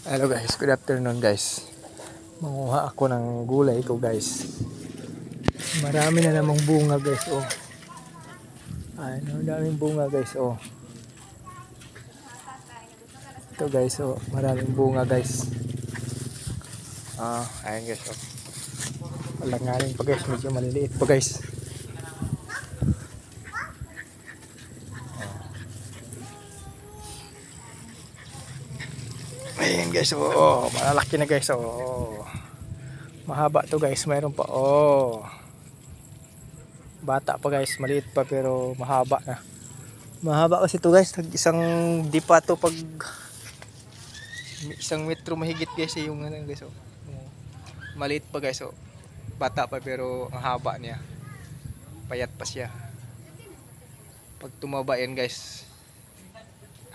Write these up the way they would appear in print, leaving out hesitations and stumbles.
Hello guys, good afternoon guys. Manguha ako ng gulay ko guys. Marami na namang bunga guys. Oh. Ano, daming bunga guys. Oh. Ito guys, oh, maraming bunga guys. Ayan guys. Oh. Walanganin pa guys, medyo maliliit pa guys. Ayan guys, oh, malalaki na guys. Oh. Mahaba to guys, mayroon pa. Oh. Bata pa guys, maliit pa pero mahaba na. Mahaba kasi to guys, isang dipa to pag isang metro mahigit guys yung ano guys. Oh. Maliit pa guys. Oh. Bata pa pero ang haba niya. Payat pa siya. Pag tumaba yan guys,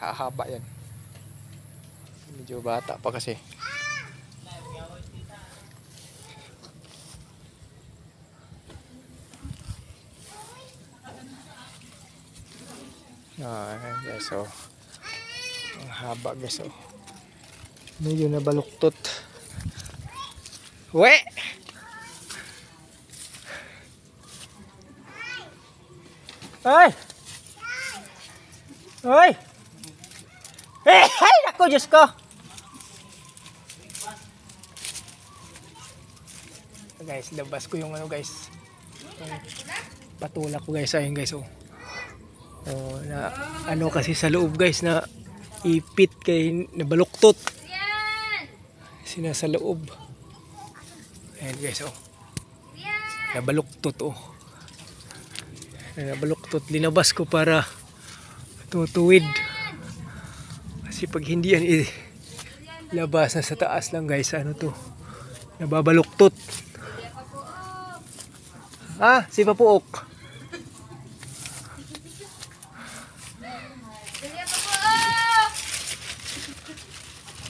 hahaba yan. Medyo bata pa kasi. Ayan guys, so ang haba guys. So medyo nabaluktot. We! Ay! Ay! Eh! Ay! Ako, Diyos ko! Guys, labas ko yung ano guys. Patula ko guys. Ayun guys, oh. Oh, na ano kasi sa loob guys na ipit kay nabaluktot. Sina sa loob. Ayan guys, oh. Nabaluktot, oh. Nabaluktot. Linabas ko para tutuwid. Kasi pag hindi yan labas na sa taas lang guys, ano to? Nababaluktot. Ah, si Papuok.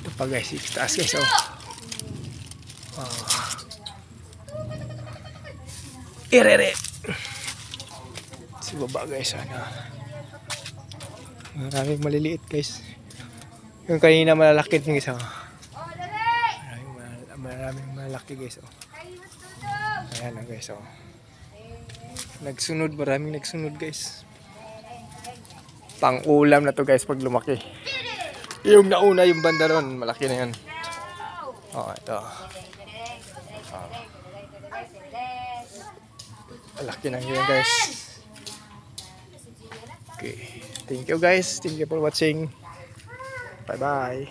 Ito pa guys, sa taas guys, oh. Irere. Si baba guys, ano. Maraming maliliit guys. Yung kanina malalaki yung isa. Maraming malaki guys, oh. Ayan na guys, oh. Nagsunod, maraming nagsunod guys. Pang ulam na to guys pag lumaki. Yung nauna yung banda ron, malaki na yan. Oh, ito. Malaki na yan guys. Okay. Thank you guys. Thank you for watching. Bye bye.